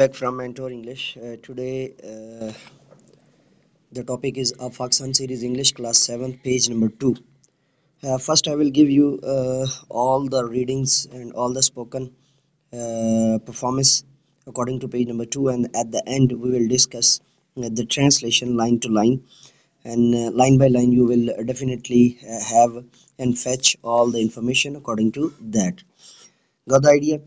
Back from Mentor English. Today, the topic is Afaksan series English class 7, page number 2. First, I will give you all the readings and all the spoken performance according to page number 2, and at the end, we will discuss the translation line to line. And line by line, you will definitely have and fetch all the information according to that. Got the idea?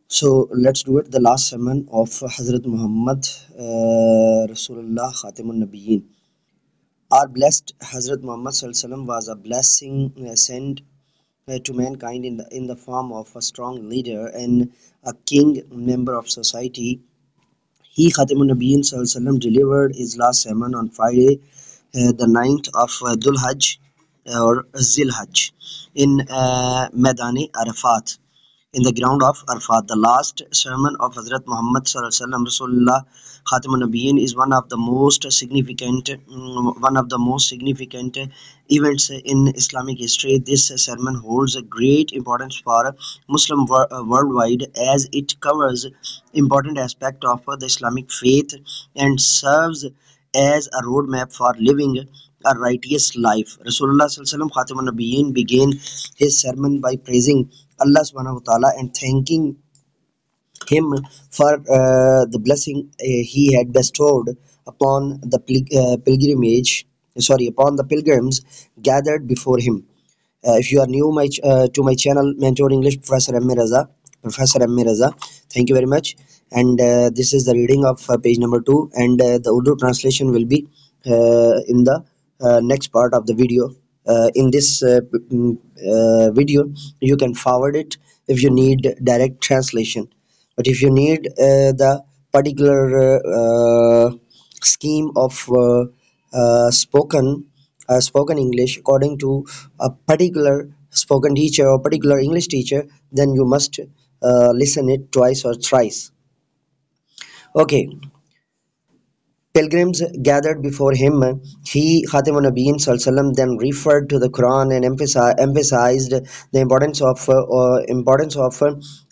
So let's do it. The last sermon of Hazrat Muhammad Rasulullah Khatimun Nabiyyin. Our blessed Hazrat Muhammad Sallallahu Alaihi Wasallam was a blessing sent to mankind in the form of a strong leader and a king member of society. He Khatimun Nabiyyin Sallallahu Alaihi Wasallam delivered his last sermon on Friday, the 9th of Dhul Hajj or Zil Hajj in Medani Arafat, in the ground of Arfat. The last sermon of Hazrat Muhammad Rasulullah Khatimun Nabiyyin is one of the most significant events in Islamic history. This sermon holds a great importance for Muslim worldwide, as it covers important aspect of the Islamic faith and serves as a roadmap for living a righteous life. Rasulullah Khatimun Nabiyyin began his sermon by praising Allah subhanahu wa ta'ala and thanking him for the blessing he had bestowed upon the upon the pilgrims gathered before him. If you are new to my channel Mentor English, Professor M. Raza, thank you very much. And this is the reading of page number 2, and the Urdu translation will be in the next part of the video. In this video, you can forward it if you need direct translation, but if you need the particular scheme of spoken English according to a particular spoken teacher or particular English teacher, then you must listen it twice or thrice. Okay. Pilgrims gathered before him. He, Khatimun Nabiyyin Sallallahu, then referred to the Quran and emphasized the importance of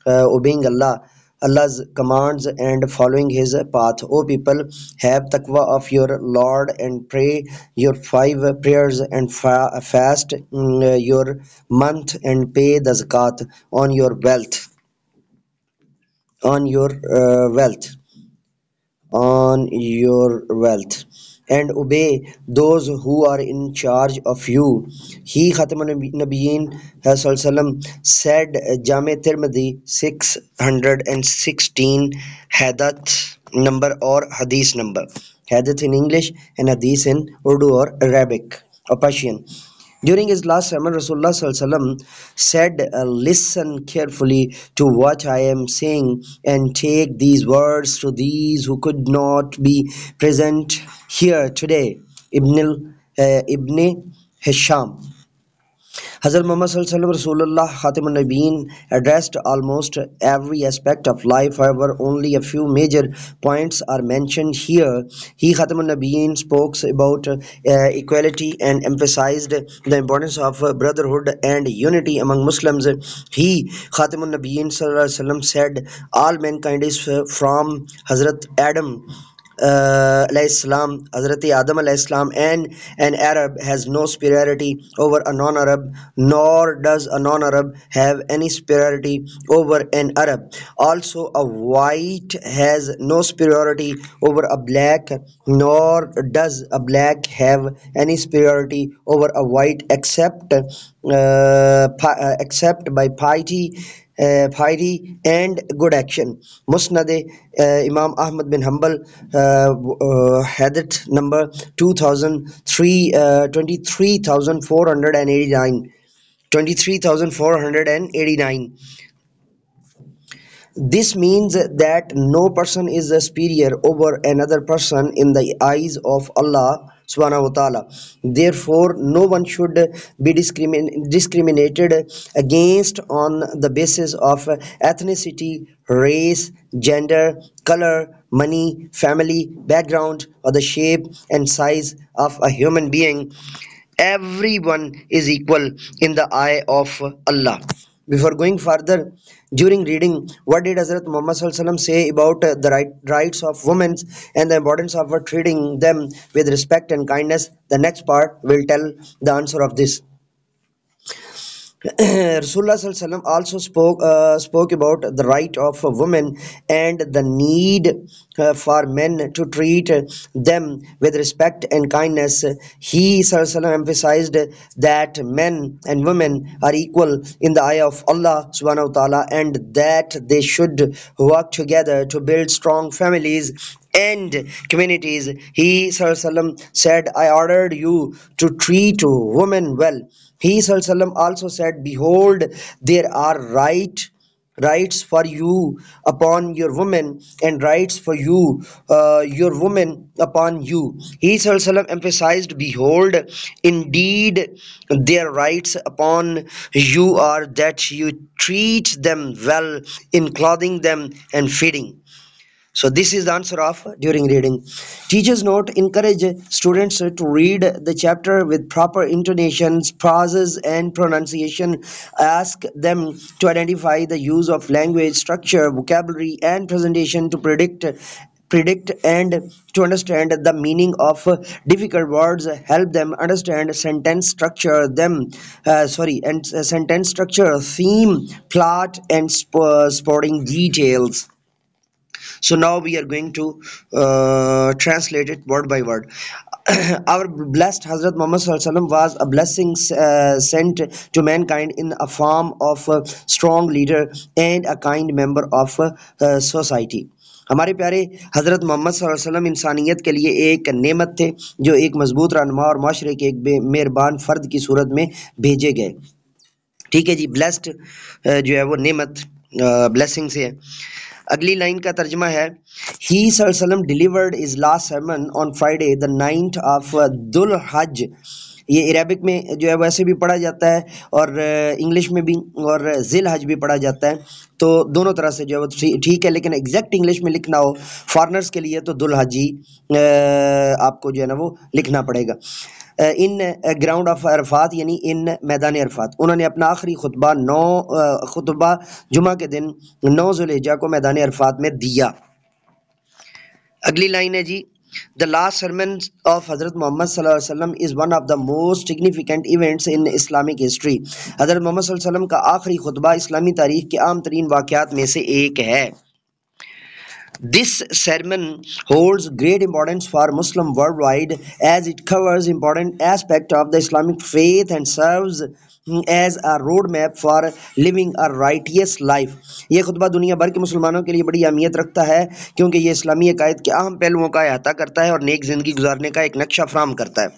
obeying Allah's commands and following His path. O people, have taqwa of your Lord and pray your 5 prayers and fast your month and pay the zakat on your wealth on your wealth, and obey those who are in charge of you. He Khatam Nabiyyin said, Jame Tirmidhi 616, Hadith number or Hadith number. Hadith in English and Hadith in Urdu or Arabic or Persian. During his last sermon, Rasulullah said, listen carefully to what I am saying and take these words to these who could not be present here today. Ibn Hisham. Hazrat Muhammad Rasulullah Khatimun Nabiyyin addressed almost every aspect of life. However, only a few major points are mentioned here. He Khatimun Nabiyyin spoke about equality and emphasized the importance of brotherhood and unity among Muslims. He Khatimun Nabiyyin said, all mankind is from Hazrat Adam Hazrati Adam salam, and an Arab has no superiority over a non-Arab, nor does a non-Arab have any superiority over an Arab. Also, a white has no superiority over a black, nor does a black have any superiority over a white, except by piety and good action. Musnad Imam Ahmad bin Hanbal, hadith number 23,489. This means that no person is superior over another person in the eyes of Allah subhanahu wa ta'ala. Therefore, no one should be discriminated against on the basis of ethnicity, race, gender, color, money, family, background, or the shape and size of a human being. Everyone is equal in the eye of Allah. Before going further, during reading, what did Hazrat Muhammad Sallallahu Alaihi Wasallam say about the rights of women and the importance of treating them with respect and kindness? The next part will tell the answer of this. Rasulullah Sallallahu Alaihi Wasallam also spoke about the right of women and the need for men to treat them with respect and kindness. He Sallallahu Alaihi Wasallam emphasized that men and women are equal in the eye of Allah Subhanahu wa Taala, and that they should work together to build strong families and communities. He Sallallahu Alaihi Wasallam said, I ordered you to treat women well. He Sallallahu also said, behold, there are rights for you upon your women and rights for you your women upon you. He Sallallahu emphasized, behold, indeed their rights upon you are that you treat them well in clothing them and feeding. So this is the answer of during reading. Teachers note encourage students to read the chapter with proper intonations, pauses, and pronunciation. Ask them to identify the use of language, structure, vocabulary, and presentation to predict and to understand the meaning of difficult words. Help them understand sentence structure sentence structure, theme, plot, and sporting details. So now we are going to translate it word by word. Our blessed Hazrat Muhammad Sallallahu Alaihi Wasallam was a blessing sent to mankind in a form of a strong leader and a kind member of society. हमारे प्यारे हज़रत मोहम्मद सल्लल्लाहु अलैहि वसल्लम इंसानियत के लिए एक नेमत थे जो एक मजबूत रहनुमा और माशरे के एक मेहरबान फ़र्द की सूरत में भेजे गए. ठीक है जी. ब्लेस्ड जो है वो नेमत ब्लेसिंग से है. अगली लाइन का तर्जमा है, ही सल्लल्लाहु delivered is last sermon on Friday the 9th of दुल हज. ये अरबिक में जो है वैसे भी पढ़ा जाता है और इंग्लिश में भी और जिल हज भी पढ़ा जाता है. तो दोनों तरह से जो है वो ठीक है, लेकिन एग्जैक्ट इंग्लिश में लिखना हो फॉरनर्स के लिए तो दुल हज ही आपको जो है ना वो लिखना पड़ेगा. इन ग्राउंड ऑफ अरफात यानी इन मैदान अरफात उन्होंने अपना आखिरी खुतबा जुमा के दिन 9 ज़ुल्हिज्जा को मैदान अरफात में दिया. अगली लाइन है जी, The last sermon of Hazrat Muhammad Sallallahu Alaihi Wasallam is one of the most significant events in Islamic history. Hazrat Muhammad Sallallahu Alaihi Wasallam का आखिरी खुतबा इस्लामी तारीख के आम तरीन वाक़यात में से एक है. This sermon holds great importance for Muslims worldwide as it covers important aspects of the Islamic faith and serves as a roadmap for living a righteous life. ये खुतबा दुनिया भर के मुसलमानों के लिए बड़ी अहमियत रखता है क्योंकि ये इस्लामी अकायद के अहम पहलुओं का अहाता करता है और नेक ज़िंदगी गुजारने का एक नक्शा फराहम करता है.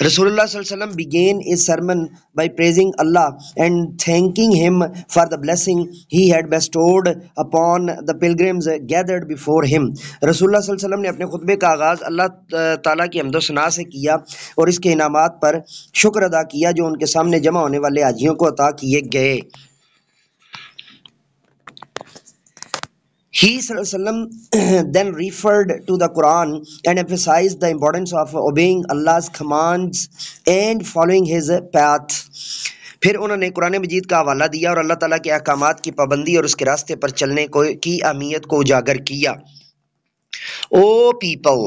Rasulullah Sallallahu Alaihi Wasallam began his sermon by praising Allah and thanking him for the blessing he had bestowed upon the pilgrims gathered before him. Rasulullah Sallallahu Alaihi Wasallam ने अपने खुतबे का आगाज़ अल्लाह ताला की हम्द व सना से किया और इसके इनामात पर शुक्र अदा किया जो उनके सामने जमा होने वाले हाजियों को अता किए गए. He then referred to the Quran and emphasized the importance of obeying Allah's commands and following his path. फिर उन्होंने कुरान मजीद का हवाला दिया और अल्लाह ताला के अहकामात की पाबंदी और उसके रास्ते पर चलने की अहमियत को उजागर किया. O people,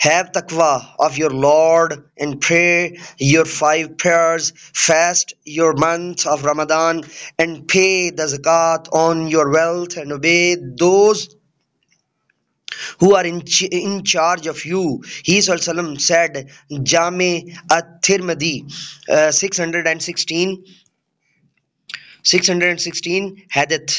have taqwa of your Lord and pray your 5 prayers, fast your month of Ramadan and pay the zakat on your wealth and obey those who are in charge of you. He Sallallahu said, Jami at-Tirmidhi 616 हैदत.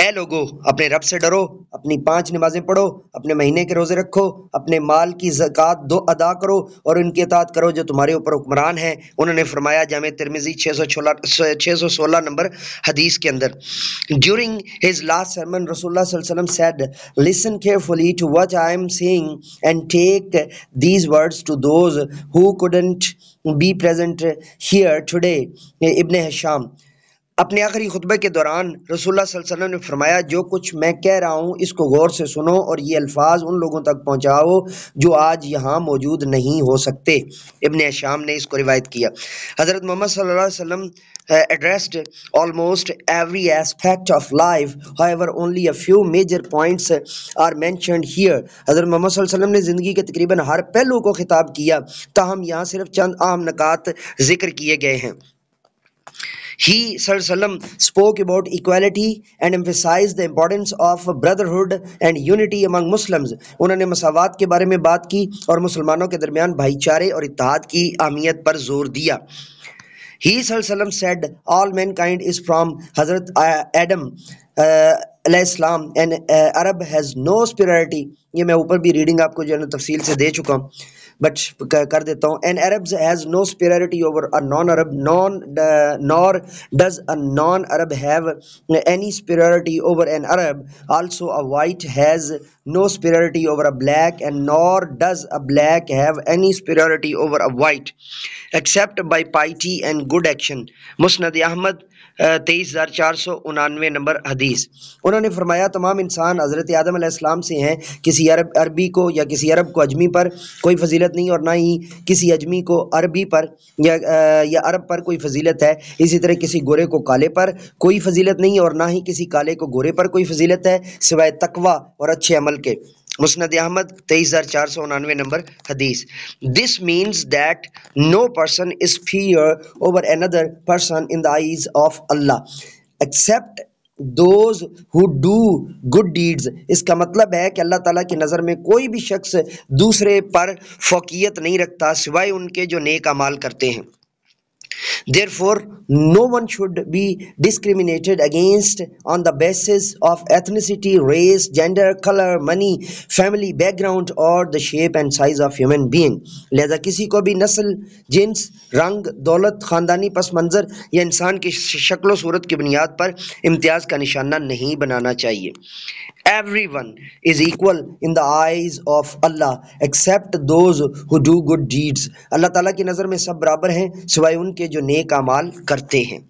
ए लोगो, अपने रब से डरो, अपनी 5 नमाजें पढ़ो, अपने महीने के रोजे रखो, अपने माल की ज़कात अदा करो और उनकी इताअत करो जो तुम्हारे ऊपर हुक्मरान हैं. उन्होंने फरमाया जामे तिर्मिज़ी 616 नंबर हदीस के अंदर. During his last sermon, Rasulullah Sallallahu Alaihi Wasallam said, listen carefully to what I am saying and take these words to those who couldn't be present here today. Ibn Hisham. अपने आखिरी खुतबे के दौरान रसूलुल्लाह सल्लल्लाहु अलैहि वसल्लम ने फरमाया, जो कुछ मैं कह रहा हूँ इसको गौर से सुनो और ये अल्फाज उन लोगों तक पहुँचाओ जो आज यहाँ मौजूद नहीं हो सकते. इब्न हिशाम ने इसको रिवायत किया. हज़रत मोहम्मद सल्लल्लाहु अलैहि वसल्लम addressed almost every aspect of life. However, only a few major points are mentioned here. हज़रत मोहम्मद सल्लल्लाहु अलैहि वसल्लम ने ज़िंदगी के तकरीबन हर पहलू को खिताब किया, ताहम यहाँ सिर्फ चंद अहम नकात जिक्र किए गए हैं. He Sallallahu spoke about equality and emphasized the importance of brotherhood and unity among Muslims. उन्होंने मसावात के बारे में बात की और मुसलमानों के दरमियान भाईचारे और इत्तेहाद की अहमियत पर जोर दिया. He Sallallahu said, all mankind is from Hazrat Adam अलैहिस्सलाम and Arab has no superiority. ये मैं ऊपर भी रीडिंग आपको जो है ना तफसील से दे चुका हूँ, बट कर देता हूँ. And Arabs has no superiority over a non-Arab, nor does a non-Arab have any superiority over an Arab. Also, a white has no superiority over a black, and nor does a black have any superiority over a white, except by piety and good action. Musnad Ahmad 23,499 number हदीस. उन्होंने फरमाया तमाम इंसान हज़रत आदम अलैहिस्सलाम से हैं. किसी अरबी को या किसी अरब को अजमी पर कोई फजीलत नहीं, और ना ही किसी अजमी को अरबी पर या अरब पर कोई फजीलत है. इसी तरह किसी गोरे को काले पर कोई फजीलत नहीं, और ना ही किसी काले को गोरे पर कोई फजीलत है सिवाय तकवा और अच्छे अमल के. मुस्नद अहमद 23,499 नंबर हदीस. This means that no person is fear over another person in the eyes of Allah except those who do good deeds. इसका मतलब है कि अल्लाह ताला की नज़र में कोई भी शख्स दूसरे पर फौकियत नहीं रखता सिवाय उनके जो नेक अमाल करते हैं. Therefore, no one should be discriminated against on the basis of ethnicity, race, gender, color, money, family background or the shape and size of human being. लिहाजा किसी को भी नस्ल, जिन्स, रंग, दौलत, खानदानी पस मंज़र या इंसान की शक्ल सूरत की बुनियाद पर इम्तियाज़ का निशाना नहीं बनाना चाहिए. Everyone is equal in the eyes of Allah except those who do good deeds. अल्लाह ताला की नज़र में सब बराबर हैं सिवाय उनके जो नेक अमाल करते हैं.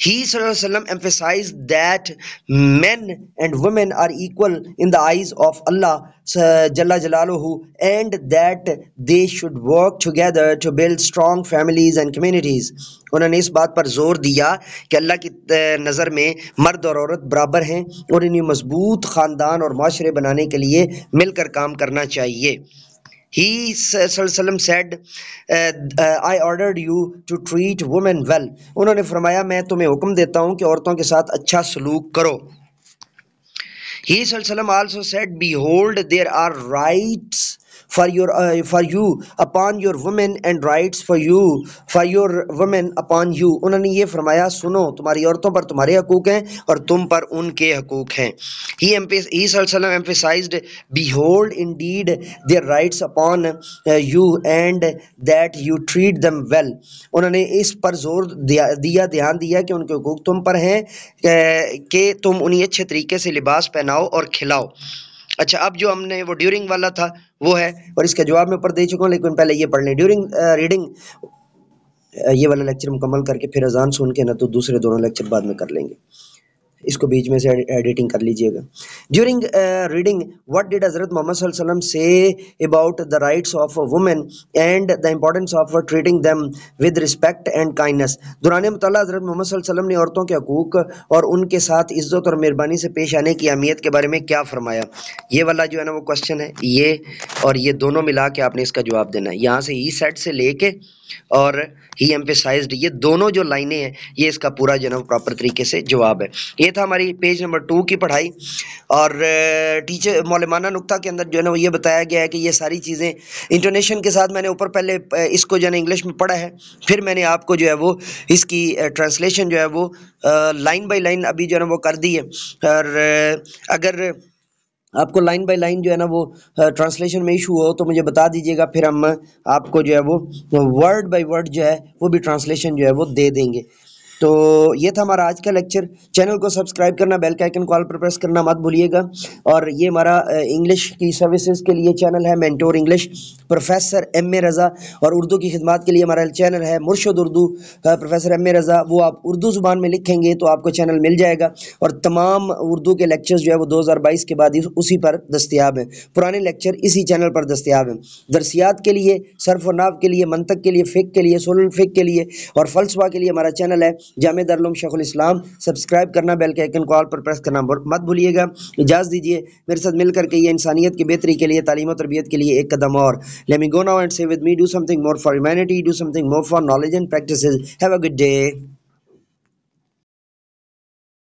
He Sallallahu emphasized that men and women are equal in the eyes of Allah Jalla Jalaluhu, and that they should work together to build strong families and communities. उन्होंने इस बात पर जोर दिया कि अल्लाह की नज़र में मर्द और औरत बराबर हैं और इन्हें मजबूत ख़ानदान और माशरे बनाने के लिए मिलकर काम करना चाहिए. He said, I ordered you to treat women well. उन्होंने फरमाया मैं तुम्हें हुक्म देता हूँ कि औरतों के साथ अच्छा सलूक करो. He also said, behold, there are rights for you upon your women and rights for your women upon you. उन्होंने ये फरमाया सुनो तुम्हारी औरतों पर तुम्हारे हकूक हैं और तुम पर उनके हकूक हैं. He emphasized, behold, indeed their rights upon you and that you treat them well. उन्होंने इस पर जोर ध्यान दिया कि उनके हकूक तुम पर हैं कि तुम उन्हें अच्छे तरीके से लिबास पहनाओ और खिलाओ. अच्छा, अब जो हमने वो ड्यूरिंग वाला था वो है, और इसका जवाब मैं ऊपर दे चुका हूँ, लेकिन पहले ये पढ़ लें. ड्यूरिंग रीडिंग ये वाला लेक्चर मुकम्मल करके फिर अजान सुन के ना तो दूसरे दोनों लेक्चर बाद में कर लेंगे. इसको बीच में से एडिटिंग कर लीजिएगा. ड्यूरिंग रीडिंग व्हाट डिड हज़रत मोहम्मद सल्लल्लाहु अलैहि वसल्लम say about the rights of women and the importance of treating them with respect and kindness. दौरान मुतल्ला हज़रत मोहम्मद सल्लल्लाहु अलैहि वसल्लम ने औरतों के हकूक और उनके साथ इज्जत और मेहरबानी से पेश आने की अहमियत के बारे में क्या फरमाया. ये वाला जो है ना वो क्वेश्चन है, ये और ये दोनों मिला के आपने इसका जवाब देना है. यहाँ से ही सेट से लेके और ही एम्फेसाइज्ड, ये दोनों जो लाइनें हैं ये इसका पूरा जो है ना प्रॉपर तरीके से जवाब है. ये था हमारी पेज नंबर 2 की पढ़ाई. और टीचर मौलमाना नुक्ता के अंदर जो है ना वो ये बताया गया है कि ये सारी चीज़ें इंटोनेशन के साथ मैंने ऊपर पहले इसको जो है ना इंग्लिश में पढ़ा है, फिर मैंने आपको जो है वो इसकी ट्रांसलेशन जो है वो लाइन बाय लाइन अभी जो है ना वो कर दी है. और अगर आपको लाइन बाय लाइन जो है ना वो ट्रांसलेशन में इशू हो तो मुझे बता दीजिएगा, फिर हम आपको जो है वो वर्ड बाय वर्ड जो है वो भी ट्रांसलेशन जो है वो दे देंगे. तो ये था हमारा आज का लेक्चर। चैनल को सब्सक्राइब करना, बेल का आइकन कॉल पर प्रेस करना मत भूलिएगा। और ये हमारा इंग्लिश की सर्विसेज के लिए चैनल है mentor English professor M A Raza, और उर्दू की खिदमत के लिए हमारा चैनल है Murshad Urdu professor M A Raza. वो आप उर्दू ज़ुबान में लिखेंगे तो आपको चैनल मिल जाएगा, और तमाम उर्दू के लेक्चर्स जो है वो 2022 के बाद उसी पर दस्तियाब हैं। पुराने लेक्चर इसी चैनल पर दस्तियाब हैं। दरसियात के लिए, सर्फ और नाव के लिए, मंतक के लिए, फ़िक़्ह के लिए, उसूल फ़िक़्ह के लिए और फ़लसफ़ा के लिए हमारा चैनल है जामे दारुल उलूम शेखुल इस्लाम। सब्सक्राइब करना, बेल के आइकन कॉल पर प्रेस करना मत भूलिएगा। इजाज़त दीजिए, मेरे साथ मिलकर के ये इंसानियत की बेहतरी के लिए, तालीम और तरबियत के लिए एक कदम और। Let me go now and say with me, do something more for humanity, do something more for knowledge and practices. Have a good day.